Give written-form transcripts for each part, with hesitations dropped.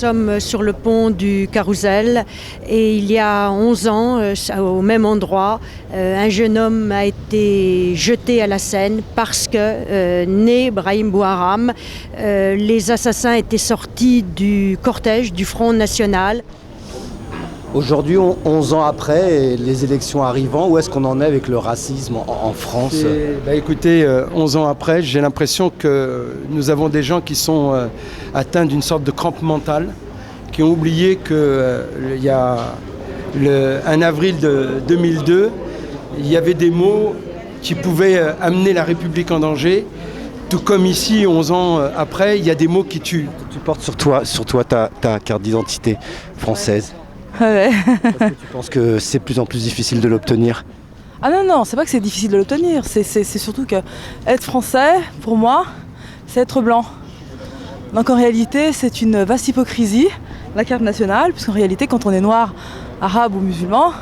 sommes sur le pont du Carrousel et il y a 11 ans, au même endroit, un jeune homme a été jeté à la Seine parce que, né Brahim Bouharam, les assassins étaient sortis du cortège du Front National. Aujourd'hui, 11 ans après, les élections arrivant, où est-ce qu'on en est avec le racisme en France ? Écoutez, 11 ans après, j'ai l'impression que nous avons des gens qui sont atteints d'une sorte de crampe mentale, qui ont oublié qu'il y a un avril de 2002, il y avait des mots qui pouvaient amener la République en danger, tout comme ici, 11 ans après, il y a des mots qui tuent. Tu portes sur toi ta carte d'identité française. Ouais. Est-ce que tu penses que c'est de plus en plus difficile de l'obtenir ? Ah non, c'est pas que c'est difficile de l'obtenir, c'est surtout que être français, pour moi, c'est être blanc. Donc en réalité, c'est une vaste hypocrisie, la carte nationale, puisqu'en réalité, quand on est noir, arabe ou musulman,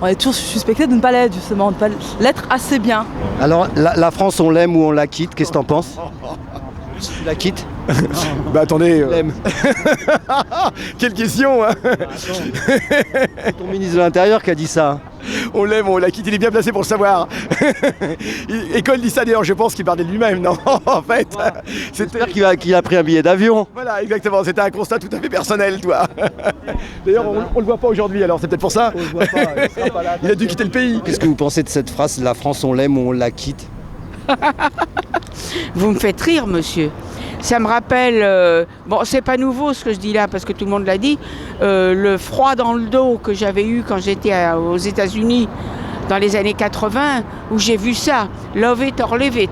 on est toujours suspecté de ne pas l'être, justement, de ne pas l'être assez bien. Alors, la France, on l'aime ou on la quitte ? Qu'est-ce que t'en penses ? Tu la quittes ? Attendez, L'aime. quelle question hein. C'est ton ministre de l'Intérieur qui a dit ça. On l'aime, on l'a quitté, il est bien placé pour le savoir. Et quand il dit ça d'ailleurs, je pense qu'il parlait de lui-même, non en fait. J'espère qu'il a pris un billet d'avion. Voilà, exactement, c'était un constat tout à fait personnel, toi. D'ailleurs, on le voit pas aujourd'hui, alors c'est peut-être pour ça. On le voit pas, il sera pas là. Il a dû quitter le pays. Qu'est-ce que vous pensez de cette phrase, la France, on l'aime ou on la quitte ? Vous me faites rire, monsieur. Ça me rappelle, bon, c'est pas nouveau ce que je dis là parce que tout le monde l'a dit, le froid dans le dos que j'avais eu quand j'étais aux États-Unis dans les années 80, où j'ai vu ça, love it or leave it.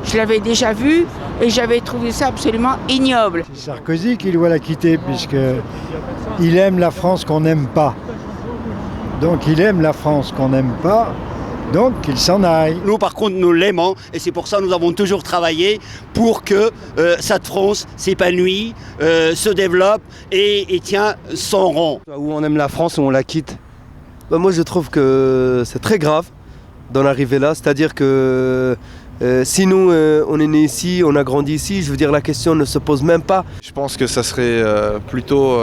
Je l'avais déjà vu et j'avais trouvé ça absolument ignoble. C'est Sarkozy qui doit la quitter puisqu'il aime la France qu'on n'aime pas. Donc il aime la France qu'on n'aime pas. Donc qu'il s'en aille. Nous par contre nous l'aimons et c'est pour ça que nous avons toujours travaillé pour que cette France s'épanouisse, se développe et tient son rang. Où on aime la France ou on la quitte ? Moi je trouve que c'est très grave d'en arriver là, c'est-à-dire que si nous on est né ici, on a grandi ici, je veux dire la question ne se pose même pas. Je pense que ça serait plutôt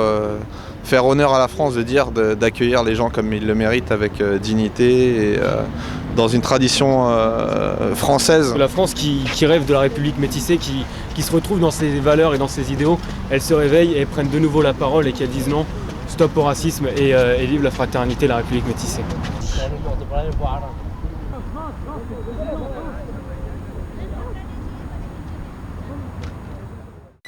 faire honneur à la France de dire d'accueillir les gens comme ils le méritent avec dignité et dans une tradition française. La France qui rêve de la République métissée, qui se retrouve dans ses valeurs et dans ses idéaux, elle se réveille et prenne de nouveau la parole et qu'elle dise non, stop au racisme et vive la fraternité, la République métissée.